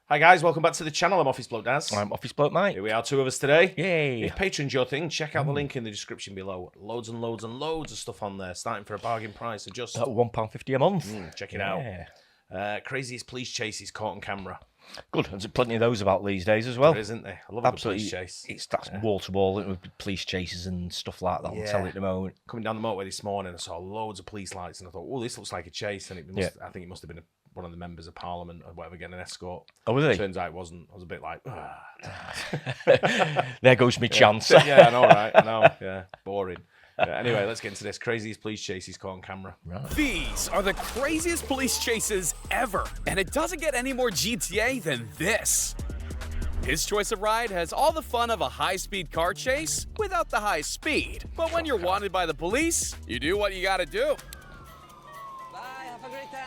Hi guys, welcome back to the channel. I'm Office Bloke Daz. I'm Office Bloke Mike. Here we are, two of us today. Yay. If Patreon's your thing, check out the link in the description below. Loads and loads and loads of stuff on there, starting for a bargain price of just £1.50 a month. Check it out. Craziest police chases caught on camera. Good. There's plenty of those about these days as well. There isn't there? I love a good police chase. That's wall to wall with police chases and stuff like that. I'll tell you at the moment. Coming down the motorway this morning, I saw loads of police lights and I thought, oh, this looks like a chase. And I think it must have been one of the members of Parliament or whatever getting an escort. Oh, was he? Turns out it wasn't. I was a bit like, there goes my chance. Yeah, I know, right? I know. Yeah, boring. Anyway, let's get into this. Craziest police chases caught on camera. Right. These are the craziest police chases ever, and it doesn't get any more GTA than this. His choice of ride has all the fun of a high-speed car chase without the high speed. But when you're wanted by the police, you do what you gotta do. Bye, have a great time.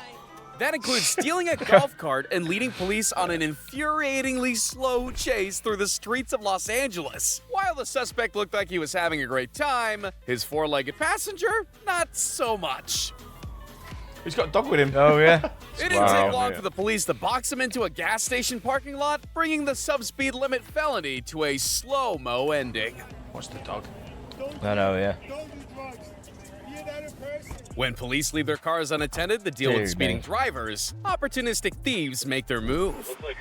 That includes stealing a golf cart and leading police on an infuriatingly slow chase through the streets of Los Angeles. While the suspect looked like he was having a great time, his four-legged passenger, not so much. He's got a dog with him. Oh, yeah. It didn't take long for the police to box him into a gas station parking lot, bringing the subspeed limit felony to a slow-mo ending. What's the dog? I know, yeah. When police leave their cars unattended to deal with speeding drivers, opportunistic thieves make their move. Looks like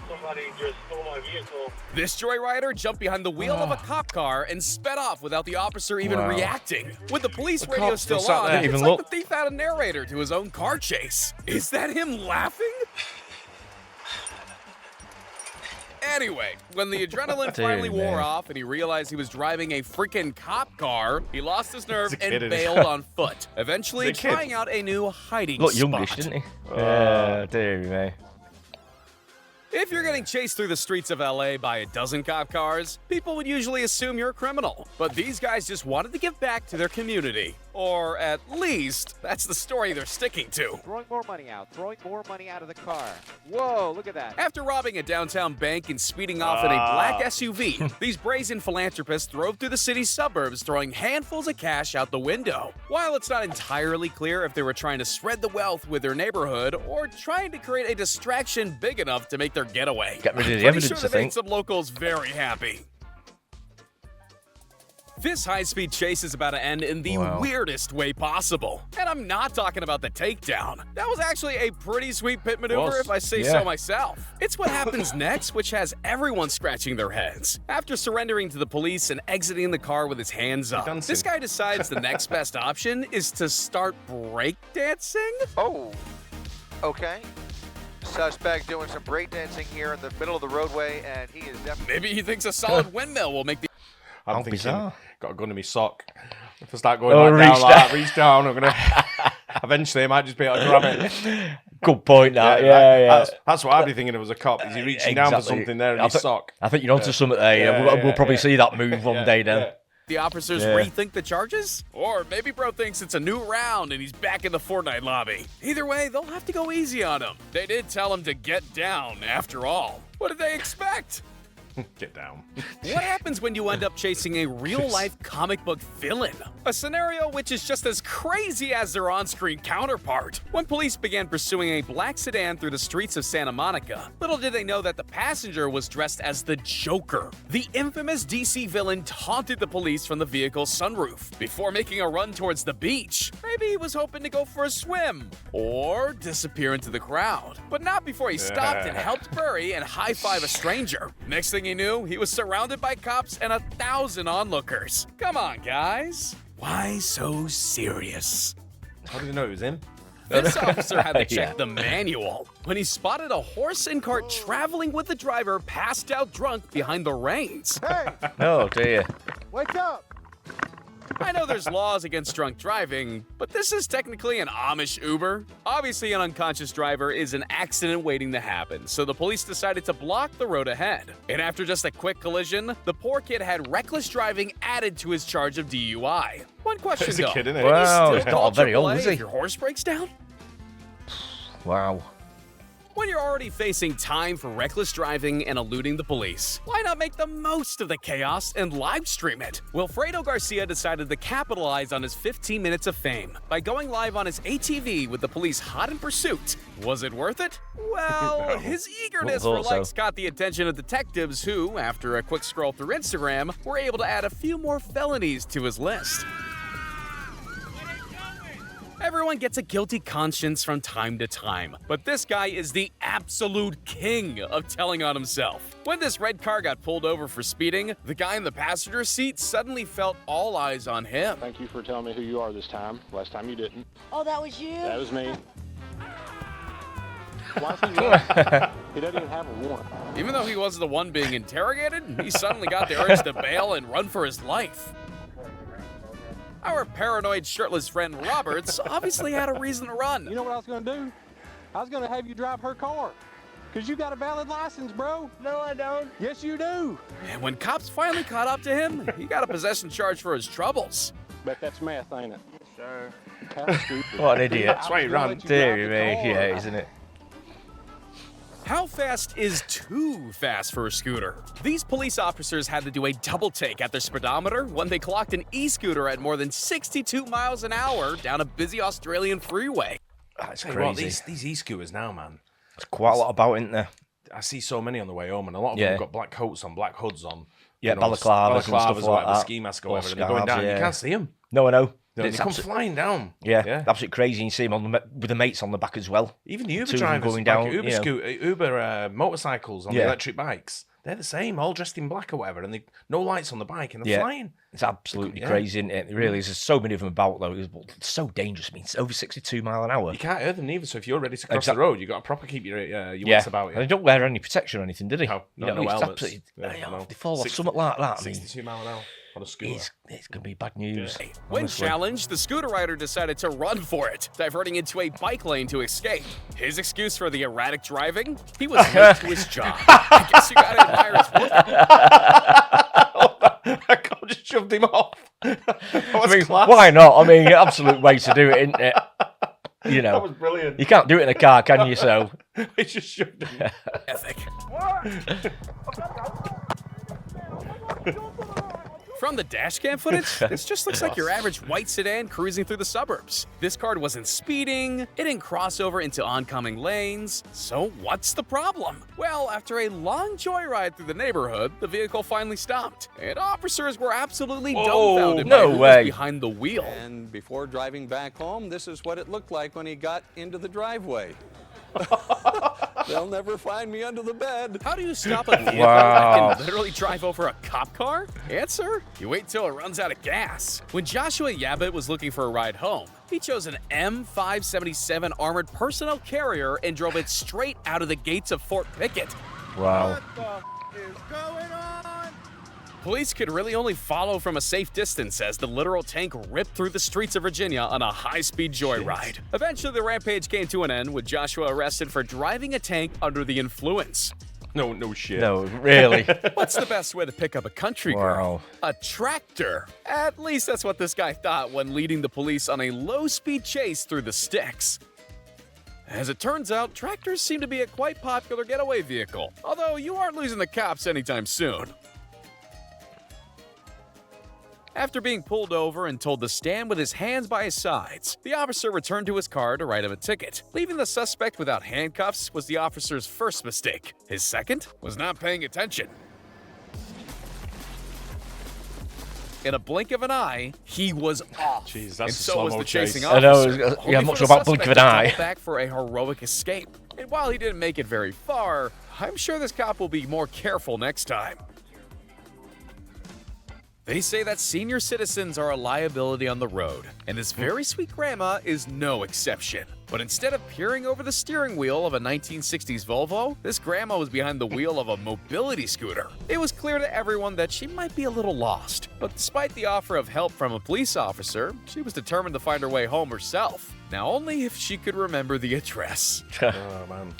somebody just stole my vehicle. This joyrider jumped behind the wheel of a cop car and sped off without the officer even reacting. With the police radio still on, it's like the thief had a narrator to his own car chase. Is that him laughing? Anyway, when the adrenaline finally wore off and he realized he was driving a freaking cop car, he lost his nerve and bailed on foot, eventually trying out a new hiding spot. Looked youngish, didn't he? Dear me. If you're getting chased through the streets of LA by a dozen cop cars, people would usually assume you're a criminal. But these guys just wanted to give back to their community. Or at least, that's the story they're sticking to. Throwing more money out of the car. Whoa, look at that. After robbing a downtown bank and speeding off in a black SUV, these brazen philanthropists drove through the city's suburbs, throwing handfuls of cash out the window. While it's not entirely clear if they were trying to spread the wealth with their neighborhood or trying to create a distraction big enough to make their getaway. Get rid of the evidence, sure they made some locals very happy. This high-speed chase is about to end in the weirdest way possible. And I'm not talking about the takedown. That was actually a pretty sweet pit maneuver if I say so myself. It's what happens next, which has everyone scratching their heads. After surrendering to the police and exiting the car with his hands up, this guy decides the next best option is to start breakdancing? Oh, okay. Suspect doing some breakdancing here in the middle of the roadway, and he is definitely... Maybe he thinks a solid windmill will make the... I'm thinking, bizarre. Got a gun in my sock. If I start going reach down, I'm gonna. Eventually, I might just be able to grab it. Good point. Yeah. That's what I'd be thinking if I was a cop. Is he reaching down for something there in his sock? I think you're onto something there. We'll probably see that move one day then. The officers rethink the charges? Or maybe bro thinks it's a new round and he's back in the Fortnite lobby. Either way, they'll have to go easy on him. They did tell him to get down, after all. What did they expect? Get down. What happens when you end up chasing a real-life comic book villain? A scenario which is just as crazy as their on-screen counterpart. When police began pursuing a black sedan through the streets of Santa Monica, little did they know that the passenger was dressed as the Joker. The infamous DC villain taunted the police from the vehicle's sunroof before making a run towards the beach. Maybe he was hoping to go for a swim or disappear into the crowd. But not before he stopped and helped bury and high-five a stranger. Next thing he knew, he was surrounded by cops and 1,000 onlookers. Come on, guys. Why so serious? How did he know it was him? This officer had to check the manual when he spotted a horse and cart traveling with the driver passed out drunk behind the reins. Hey, Oh, dear. wake up! I know there's laws against drunk driving, but this is technically an Amish Uber. Obviously, an unconscious driver is an accident waiting to happen, so the police decided to block the road ahead. And after just a quick collision, the poor kid had reckless driving added to his charge of DUI. One question He's though. a kid, isn't he? Wow, Can you he's still not call very old, AAA is he? if your horse breaks down? Wow. When you're already facing time for reckless driving and eluding the police, why not make the most of the chaos and live stream it? Wilfredo Garcia decided to capitalize on his 15 minutes of fame by going live on his ATV with the police hot in pursuit. Was it worth it? Well, his eagerness for likes caught the attention of detectives who, after a quick scroll through Instagram, were able to add a few more felonies to his list. Everyone gets a guilty conscience from time to time, but this guy is the absolute king of telling on himself. When this red car got pulled over for speeding, the guy in the passenger seat suddenly felt all eyes on him. Thank you for telling me who you are this time. Last time you didn't. Oh, that was you? That was me. Why is he running? He doesn't even have a warrant. Even though he wasn't the one being interrogated, he suddenly got the urge to bail and run for his life. Our paranoid shirtless friend Roberts obviously had a reason to run. You know what I was going to do? I was going to have you drive her car. Because you got a valid license, bro. No, I don't. Yes, you do. And when cops finally caught up to him, he got a possession charge for his troubles. Bet that's meth, ain't it? Sure. How stupid. What an idiot. That's why he ran. Dear me, yeah, isn't it? How fast is too fast for a scooter? These police officers had to do a double take at their speedometer when they clocked an e-scooter at more than 62 miles an hour down a busy Australian freeway. That's Tell you crazy. what, these e-scooters now, man. There's quite a lot about, isn't there? I see so many on the way home, and a lot of them have got black coats on, black hoods on. Yeah, you know, balaclavas and stuff or like whatever, that. ski mask or Or whatever, and they're going scarves, down. yeah. You can't see them. No, I know. They It's come absolute- flying down. Yeah, absolutely crazy. You see them with the mates on the back as well. Even the Uber Two of them drivers, going down, like Uber motorcycles on the electric bikes, they're the same, all dressed in black or whatever, and they no lights on the bike, and they're flying. It's absolutely crazy, isn't it? It really is. There's so many of them about, though. It's so dangerous. I mean, it's over 62 mile an hour. You can't hear them neither, so if you're ready to cross the road, you've got to proper keep your wits about you. And they don't wear any protection or anything, did they? No, You know, no it's helmets. absolutely- No. They fall off something like that. I mean, 62 mile an hour on a scooter. it's going to be bad news. When honestly. challenged, the scooter rider decided to run for it, diverting into a bike lane to escape. His excuse for the erratic driving? He was late to his job. I guess you gotta admire his work. That guy just shoved him off. I mean, why not? I mean, absolute way to do it, isn't it? You know, That was brilliant. you can't do it in a car, can you? So, He just shoved him. Ethic. From the dashcam footage, this just looks like your average white sedan cruising through the suburbs. This car wasn't speeding, it didn't cross over into oncoming lanes, so what's the problem? Well, after a long joyride through the neighborhood, the vehicle finally stopped, and officers were absolutely dumbfounded by no who way. was behind the wheel. And before driving back home, this is what it looked like when he got into the driveway. They'll never find me under the bed. How do you stop a vehicle Wow. that can literally drive over a cop car? Answer: you wait till it runs out of gas. When Joshua Yabbitt was looking for a ride home, he chose an M577 armored personnel carrier and drove it straight out of the gates of Fort Pickett. wow. Police could really only follow from a safe distance as the literal tank ripped through the streets of Virginia on a high-speed joyride. Eventually, the rampage came to an end with Joshua arrested for driving a tank under the influence. No shit. No, really. What's the best way to pick up a country girl? Wow. A tractor. At least that's what this guy thought when leading the police on a low-speed chase through the sticks. As it turns out, tractors seem to be a quite popular getaway vehicle, although you aren't losing the cops anytime soon. After being pulled over and told to stand with his hands by his sides, the officer returned to his car to write him a ticket. Leaving the suspect without handcuffs was the officer's first mistake. His second was not paying attention. In a blink of an eye, he was off. Jeez, that's and a so was slow-mo the chasing chase. I know, officer. yeah, only I'm for not sure the about blink of suspect an to eye. double back for a heroic escape. And while he didn't make it very far, I'm sure this cop will be more careful next time. They say that senior citizens are a liability on the road, and this very sweet grandma is no exception. But instead of peering over the steering wheel of a 1960s Volvo, this grandma was behind the wheel of a mobility scooter. It was clear to everyone that she might be a little lost, but despite the offer of help from a police officer, she was determined to find her way home herself. Now only if she could remember the address. Oh, man.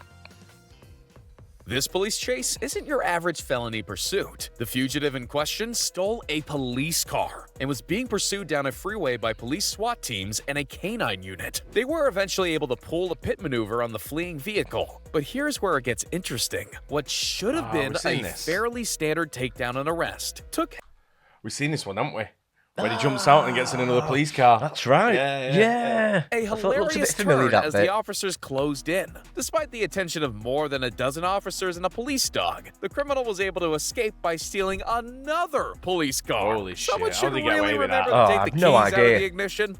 This police chase isn't your average felony pursuit. The fugitive in question stole a police car and was being pursued down a freeway by police SWAT teams and a canine unit. They were eventually able to pull a pit maneuver on the fleeing vehicle. But here's where it gets interesting. What should have been a fairly standard takedown and arrest took... We've seen this one, haven't we? When he jumps out and gets in another police car. That's right. Yeah. A hilarious turn as the officers closed in. Despite the attention of more than a dozen officers and a police dog, the criminal was able to escape by stealing another police car. Holy shit. Someone should get away really with remember that? to take the keys out of the ignition.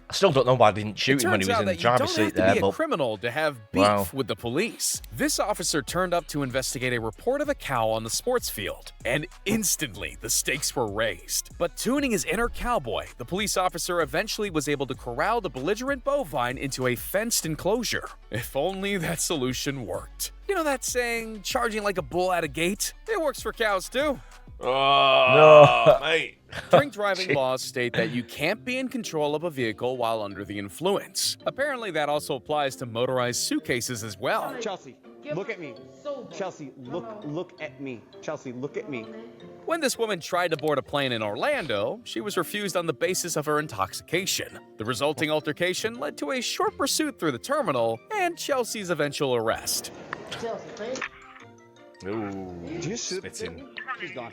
I still don't know why I didn't shoot him when he was in the driver's seat there. You don't have to be a criminal to have beef with the police. This officer turned up to investigate a report of a cow on the sports field, and instantly the stakes were raised. But tuning his inner cowboy, the police officer eventually was able to corral the belligerent bovine into a fenced enclosure. If only that solution worked. You know that saying, charging like a bull at a gate? It works for cows too. Oh, no, mate. Drink driving laws state that you can't be in control of a vehicle while under the influence. Apparently, that also applies to motorized suitcases as well. Chelsea, look at me. Chelsea, look at me. Chelsea, look at me. When this woman tried to board a plane in Orlando, she was refused on the basis of her intoxication. The resulting altercation led to a short pursuit through the terminal and Chelsea's eventual arrest. Ooh, spitting. She's gone.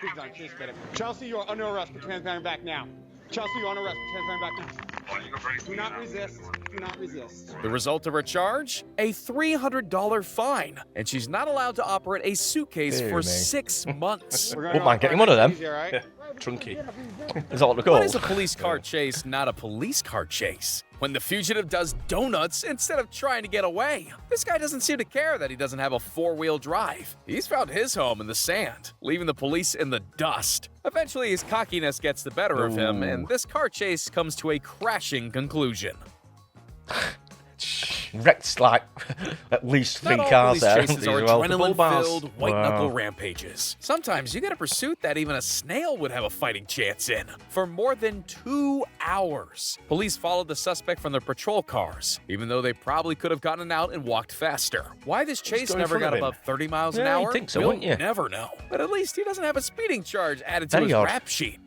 She's gone. She's spitting. Chelsea, you are under arrest for transferring back now. Chelsea, you're under arrest for transferring back now. Do not resist. Do not resist. The result of her charge? A $300 fine. And she's not allowed to operate a suitcase for 6 months. Wouldn't mind getting one of them. Trunky. Is that what they're called? Why is a police car chase not a police car chase? When the fugitive does donuts instead of trying to get away. This guy doesn't seem to care that he doesn't have a four-wheel drive. He's found his home in the sand, leaving the police in the dust. Eventually, his cockiness gets the better of him, and this car chase comes to a crashing conclusion. Wrecked like at least 3 Not all cars there. police chases are adrenaline-filled, white-knuckle Wow. rampages. Sometimes you get a pursuit that even a snail would have a fighting chance in. For more than 2 hours, police followed the suspect from their patrol cars, even though they probably could have gotten out and walked faster. Why this chase never got above 30 miles an hour? You'd think so, we'll wouldn't you? never know. But at least he doesn't have a speeding charge added to his rap sheet.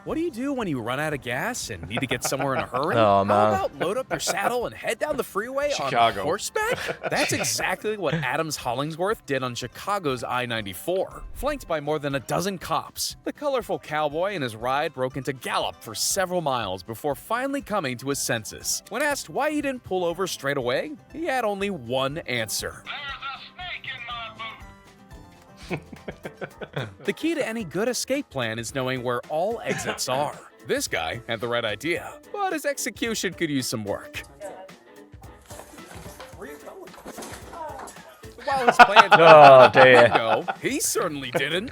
What do you do when you run out of gas and need to get somewhere in a hurry? Oh, man. How about load up your saddle and head down the freeway on horseback? That's exactly what Adams Hollingsworth did on Chicago's I-94. Flanked by more than a dozen cops, the colorful cowboy and his ride broke into gallop for several miles before finally coming to his senses. When asked why he didn't pull over straight away, he had only one answer. The key to any good escape plan is knowing where all exits are. This guy had the right idea, but his execution could use some work. While his plan no, he certainly didn't.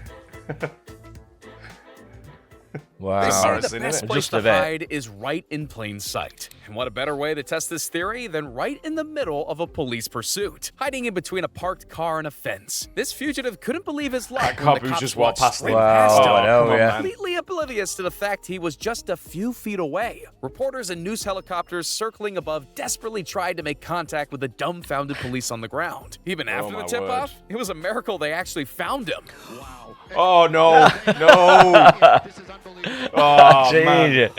Wow. They say the best place to hide is right in plain sight. And what a better way to test this theory than right in the middle of a police pursuit, hiding in between a parked car and a fence. This fugitive couldn't believe his luck when the cops just walked past him. Completely oblivious to the fact he was just a few feet away. Reporters and news helicopters circling above desperately tried to make contact with the dumbfounded police on the ground. Even after the tip-off, it was a miracle they actually found him. Wow. Oh, no. No. This is unbelievable. Oh, man.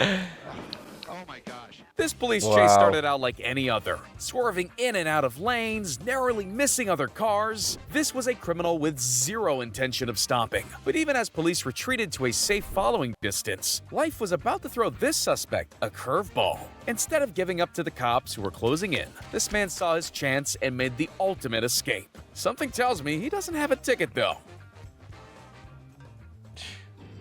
Oh my gosh. This police chase started out like any other, swerving in and out of lanes, narrowly missing other cars. This was a criminal with zero intention of stopping. But even as police retreated to a safe following distance, life was about to throw this suspect a curveball. Instead of giving up to the cops who were closing in, this man saw his chance and made the ultimate escape. Something tells me he doesn't have a ticket though.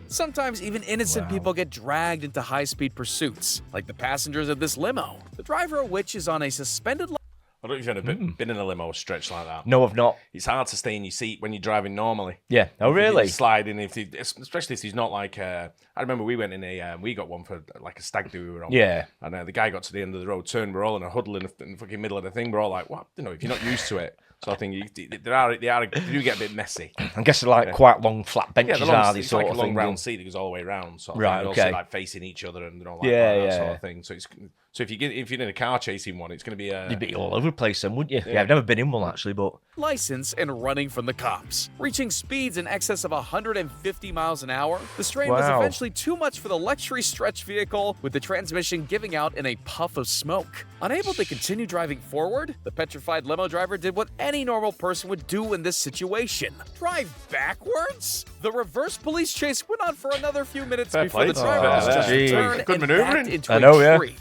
Sometimes even innocent people get dragged into high-speed pursuits, like the passengers of this limo, the driver of which is on a suspended line. I don't know if you've ever been in a limo stretch like that. No, I've not. It's hard to stay in your seat when you're driving normally. Yeah. Oh, really? Sliding, especially if he's not like. I remember we went in we got one for like a stag do we were on. Yeah. And the guy got to the end of the road turn. We're all in a huddle in the fucking middle of the thing. We're all like, what? You know, if you're not used to it. So I think they do get a bit messy. I guess they're like quite long, flat benches, are these it's sort like of a long thing. round seat that goes all the way around. So right, they're okay. also like facing each other and all that sort of thing. So So if you're in a car chasing one, it's going to be You'd be all over the place then, wouldn't you? Yeah, I've never been in one actually, but license and running from the cops. Reaching speeds in excess of 150 miles an hour, the strain was Wow. eventually too much for the luxury stretch vehicle, with the transmission giving out in a puff of smoke. Unable to continue driving forward, the petrified limo driver did what any normal person would do in this situation. Drive backwards? The reverse police chase went on for another few minutes Fair before play the to driver him. was just Jeez. turned Good and manoeuvring. backed into I a know, yeah. tree.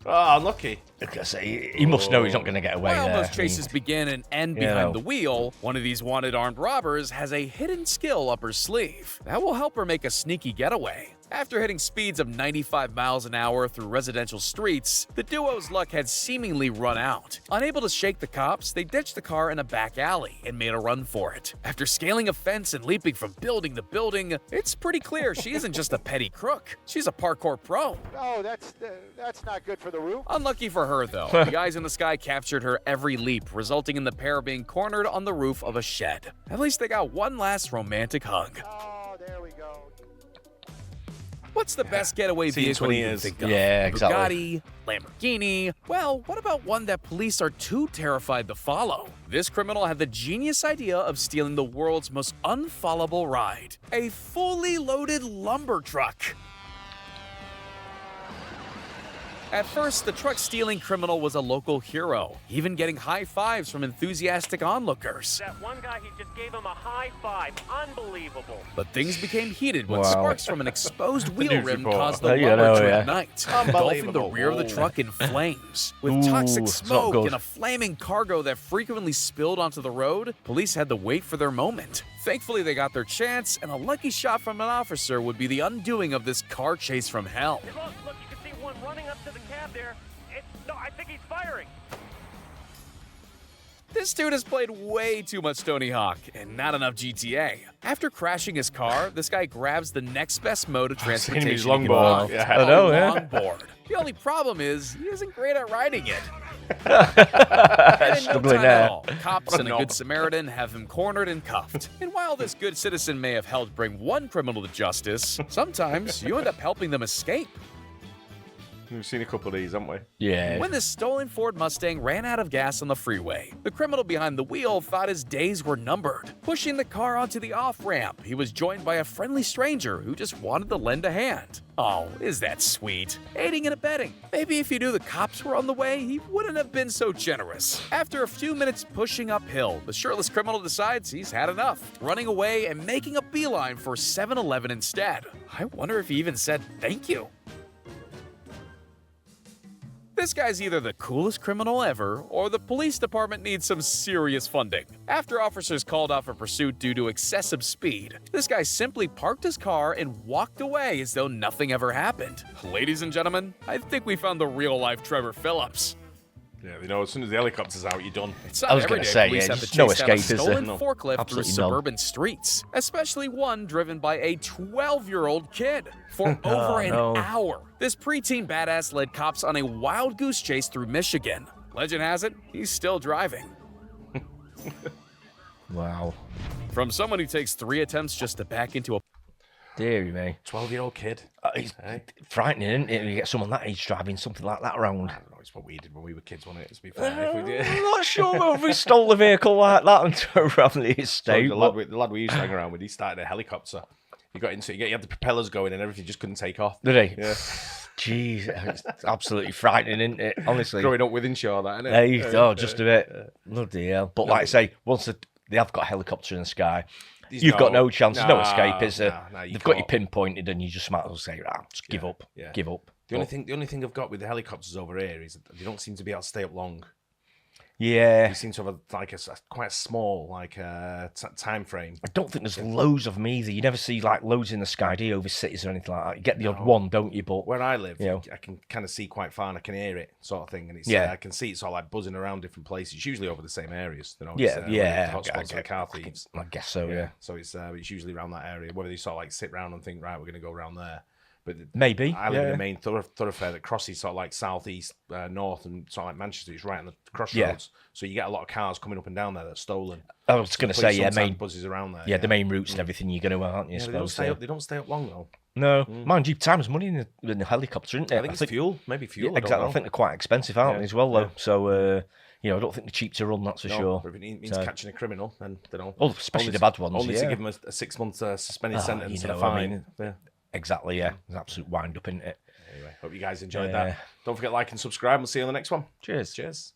Oh, unlucky. because he must know he's not going to get away While there. most chases begin and end you behind know. the wheel, one of these wanted armed robbers has a hidden skill up her sleeve that will help her make a sneaky getaway. After hitting speeds of 95 miles an hour through residential streets, the duo's luck had seemingly run out. Unable to shake the cops, they ditched the car in a back alley and made a run for it. After scaling a fence and leaping from building to building, it's pretty clear she isn't just a petty crook, she's a parkour pro. Oh, that's not good for the roof. Unlucky for her, though. The eyes in the sky captured her every leap, resulting in the pair being cornered on the roof of a shed. At least they got one last romantic hug. Oh, there we go. What's the best getaway Seen vehicle 20 you can years. think of? Yeah, exactly. Bugatti, Lamborghini. Well, what about one that police are too terrified to follow? This criminal had the genius idea of stealing the world's most unfollowable ride, a fully loaded lumber truck. At first, the truck-stealing criminal was a local hero, even getting high fives from enthusiastic onlookers. That one guy, he just gave him a high five. Unbelievable. But things became heated when Wow. sparks from an exposed wheel news rim report. caused the Oh, yeah, lumber no, to yeah. ignite, engulfing the Unbelievable. rear of the truck in flames. With Ooh, toxic it's not smoke good. and a flaming cargo that frequently spilled onto the road, police had to wait for their moment. Thankfully, they got their chance, and a lucky shot from an officer would be the undoing of this car chase from hell. Hey, look, you can see one running up to the cab there. No, I think he's firing. This dude has played way too much Tony Hawk and not enough GTA. After crashing his car, this guy grabs the next best mode of seen him transportation. use he can longboard. find, Yeah. I know, a yeah. longboard. The only problem is he isn't great at riding it. And in no Struggling time there. at all, cops and a knob. good Samaritan have him cornered and cuffed. And while this good citizen may have helped bring one criminal to justice, sometimes you end up helping them escape. We've seen a couple of these, haven't we? Yeah. When this stolen Ford Mustang ran out of gas on the freeway, the criminal behind the wheel thought his days were numbered. Pushing the car onto the off-ramp, he was joined by a friendly stranger who just wanted to lend a hand. Oh, is that sweet? Aiding and abetting. Maybe if he knew the cops were on the way, he wouldn't have been so generous. After a few minutes pushing uphill, the shirtless criminal decides he's had enough, running away and making a beeline for 7-Eleven instead. I wonder if he even said thank you. This guy's either the coolest criminal ever, or the police department needs some serious funding. After officers called off a pursuit due to excessive speed, this guy simply parked his car and walked away as though nothing ever happened. Ladies and gentlemen, I think we found the real-life Trevor Phillips. Yeah, you know, as soon as the helicopter's out, you're done. It's not I was every gonna day say, police yeah, have to just no chase down a escape, is there? stolen No. forklift through Absolutely none. suburban streets, especially one driven by a 12-year-old kid. For over an no. hour, this preteen badass led cops on a wild goose chase through Michigan. Legend has it, he's still driving. Wow. From someone who takes 3 attempts just to back into a Deary me. 12-year-old kid. It's frightening, isn't it? You get someone that age driving something like that around. I don't know, it's what we did when we were kids, wasn't it? To be fair, if we did. I'm not sure if we stole a vehicle like that and turned around the So estate. the lad we used to hang around with, he started a helicopter. You got into it, you had the propellers going and everything just couldn't take off. Did he? Yeah. Jeez, it's absolutely frightening, isn't it? Honestly. Growing up with Inshaw, that, innit? Hey, oh, just a bit. Bloody hell. But like I say, once they have got a helicopter in the sky, you've got no chance. There's no escape, is there? They've got you pinpointed and you just might as well say, just give up. Yeah. Give up. The only thing I've got with the helicopters over here is that they don't seem to be able to stay up long. Yeah. They seem to have quite a small time frame. I don't think there's loads of them either. You never see like loads in the sky, do you, over cities or anything like that? You get the odd one, don't you? But Where I live, you know. I can kind of see quite far and I can hear it, sort of thing. And it's Yeah. I can see it sort of like buzzing around different places. It's usually over the same areas. You know, yeah, it's, yeah. Hotspots for the car thieves. I guess so, yeah. So it's usually around that area. Whether they sort of like sit around and think, right, we're going to go around there. But Maybe. I live in yeah. the main thoroughfare that crosses sort of like southeast, north, and sort of like Manchester. It's right on the crossroads. Yeah. So you get a lot of cars coming up and down there that's stolen. I was going to Police say, yeah, sometimes main buzzes around there. the main routes and everything you're going to, aren't you? Yeah, I they don't suppose. stay up long though. No, mind you, time is money in the helicopter, isn't it? I think it's fuel, maybe fuel. Yeah, exactly. I think they're quite expensive, aren't they, as well, though? So, I don't think they're cheap to run. That's for sure. But if it means catching a criminal, then they don't. Oh, especially the bad ones. Only to give them a 6-month suspended sentence and a fine. Exactly. Yeah, it's an absolute wind up, isn't it? Anyway, hope you guys enjoyed that. Don't forget to like and subscribe. We'll see you on the next one. Cheers. Cheers.